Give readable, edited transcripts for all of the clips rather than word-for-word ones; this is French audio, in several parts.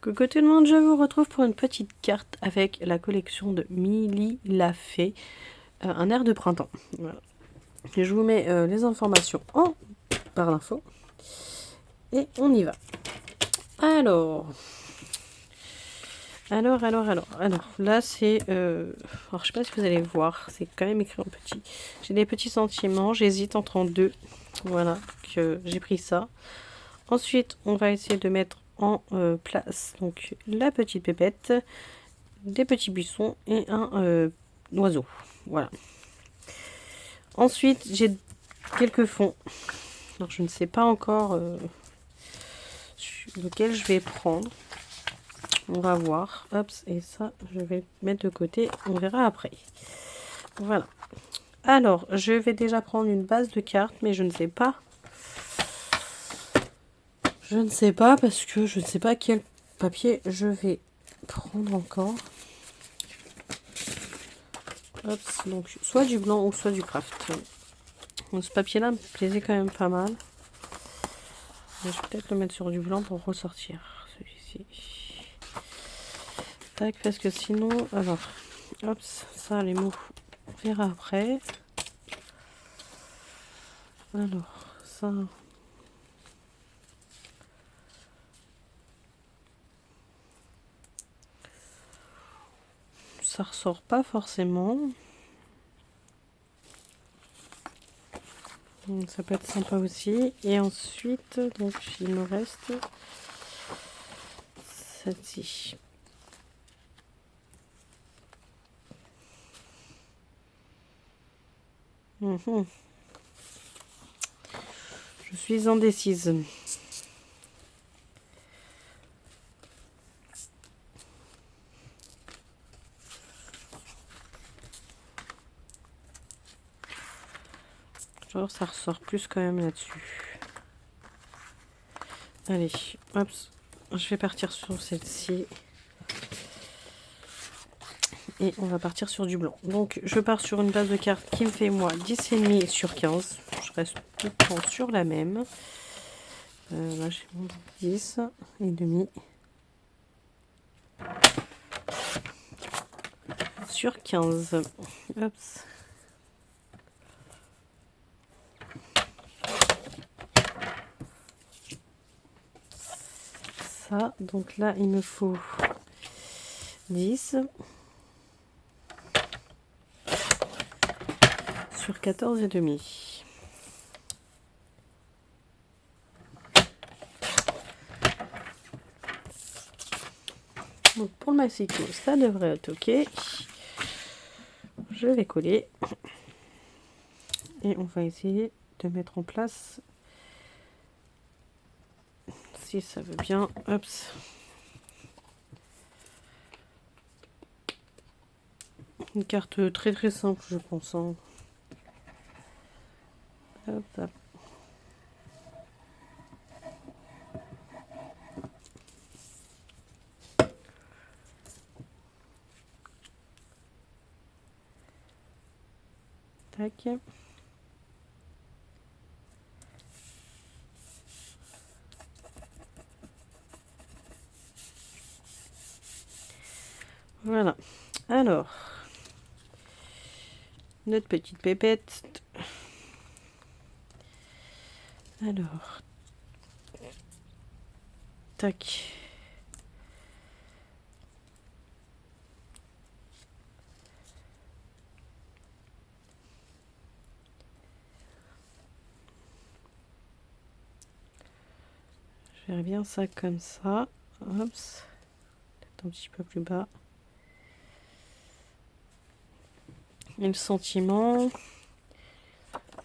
Coucou tout le monde, je vous retrouve pour une petite carte avec la collection de Milly l'a fait, un air de printemps. Voilà. Et je vous mets les informations en barre d'infos et on y va. Alors, là c'est, alors je sais pas si vous allez voir, c'est quand même écrit en petit. J'ai des petits sentiments, j'hésite entre deux, voilà, que j'ai pris ça. Ensuite, on va essayer de mettre en place donc la petite pépette, des petits buissons et un oiseau. Voilà. Ensuite, j'ai quelques fonds. Alors, je ne sais pas encore lequel je vais prendre. On va voir. Hop, et ça, je vais mettre de côté. On verra après. Voilà. Alors, je vais déjà prendre une base de cartes, mais je ne sais pas. Je ne sais pas parce que je ne sais pas quel papier je vais prendre encore. Hop, donc soit du blanc ou soit du craft. Donc, ce papier-là me plaisait quand même pas mal. Mais je vais peut-être le mettre sur du blanc pour ressortir celui-ci. Tac, parce que sinon, alors, hop, ça les mots, on verra après. Alors, ça ressort pas forcément. Donc, ça peut être sympa aussi. Et ensuite, donc il me reste celle-ci. Je suis indécise. Genre, ça ressort plus quand même là-dessus. Allez, hop, je vais partir sur celle-ci. Et on va partir sur du blanc. Donc, je pars sur une base de cartes qui me fait, moi, 10,5 sur 15. Je reste tout le temps sur la même. Là, j'ai mon 10 et demi. Sur 15. Hop. Ça, donc là, il me faut 10. Sur 14 et demi. Donc pour le massicot, ça devrait être ok. Je vais coller. Et on va essayer de mettre en place, si ça veut bien. Hop. Une carte très très simple, je pense. Hein. Hop, hop. Tac. Voilà. Alors, notre petite pépette. Alors, tac. Je vais bien ça comme ça. Hop. Peut-être un petit peu plus bas. Et le sentiment.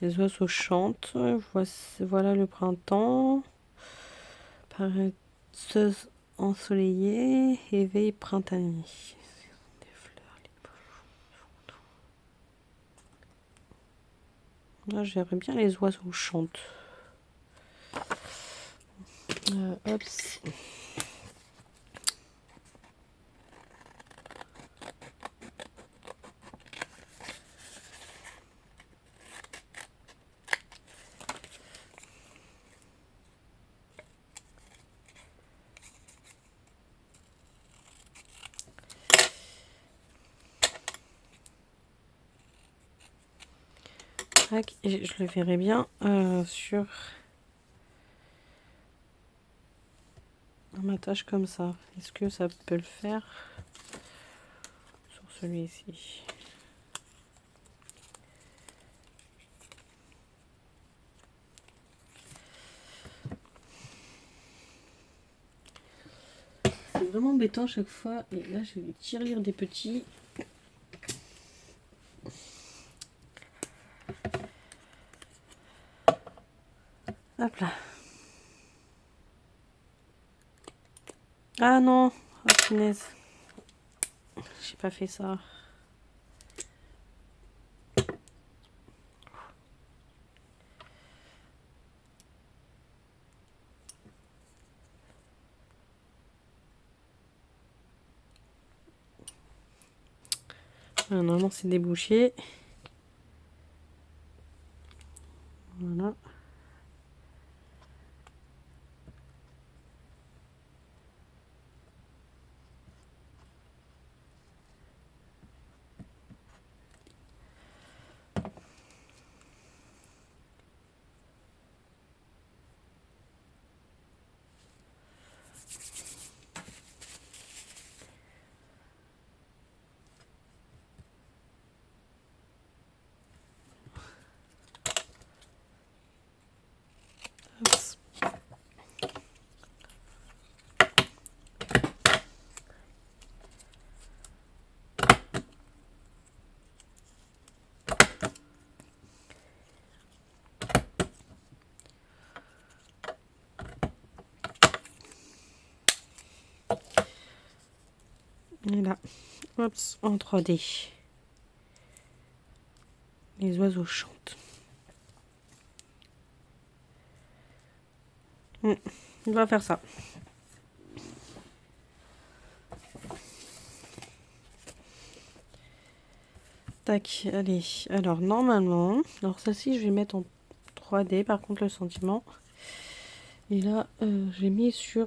Les oiseaux chantent. Voilà le printemps. Paresseuse ensoleillée. Éveil printanier. Des fleurs libres. Là, j'aimerais bien les oiseaux chantent. Hop. Tac, et je le verrai bien sur un attache comme ça. Est-ce que ça peut le faire sur celui-ci? C'est vraiment embêtant à chaque fois. Et là, je vais tirer des petits. Hop là. Ah non, oh punaise. J'ai pas fait ça. Ah, normalement, c'est débouché. Voilà. Hop. Et là, hop, en 3D. Les oiseaux chantent. On va faire ça. Tac, allez. Alors, normalement, alors celle-ci, je vais mettre en 3D, par contre, le sentiment. Et là, j'ai mis sur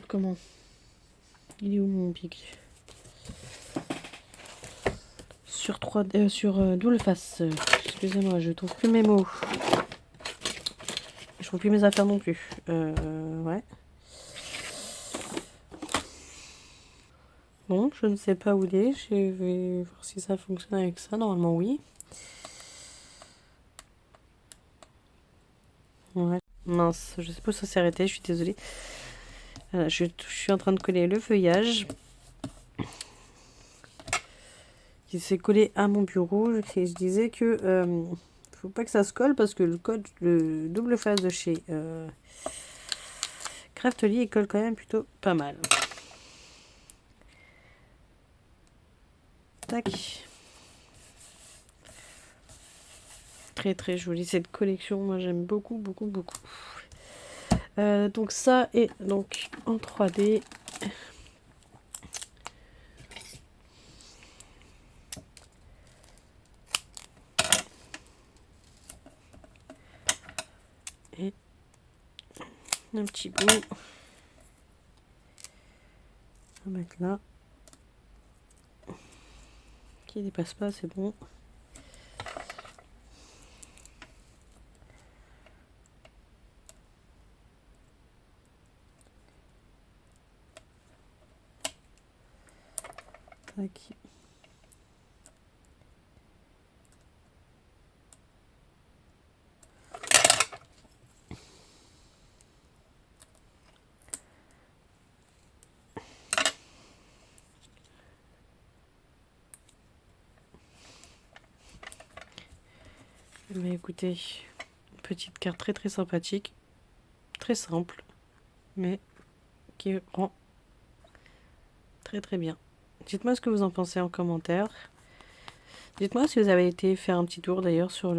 comment? Il est où mon pic? Sur 3D, sur double face. Excusez-moi, je trouve plus mes mots. Je trouve plus mes affaires non plus. Ouais. Bon, je ne sais pas où il est. Je vais voir si ça fonctionne avec ça. Normalement, oui. Ouais. Mince, je sais pas où ça s'est arrêté. Je suis désolée. Je suis en train de coller le feuillage qui s'est collé à mon bureau. Et je disais que faut pas que ça se colle parce que le double face de chez Craftly, il colle quand même plutôt pas mal. Tac. Très très jolie cette collection. Moi j'aime beaucoup, beaucoup, beaucoup. Donc ça est donc en 3D. Et un petit bout. On va mettre là. Qui dépasse pas, c'est bon. Tac. Mais écoutez, une petite carte très très sympathique, très simple, mais qui rend très très bien. Dites-moi ce que vous en pensez en commentaire. Dites-moi si vous avez été faire un petit tour d'ailleurs sur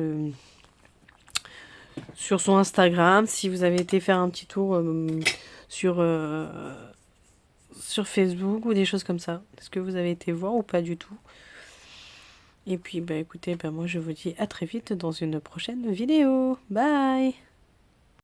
son Instagram, si vous avez été faire un petit tour sur Facebook ou des choses comme ça. Est-ce que vous avez été voir ou pas du tout? Et puis bah écoutez, bah moi je vous dis à très vite dans une prochaine vidéo. Bye!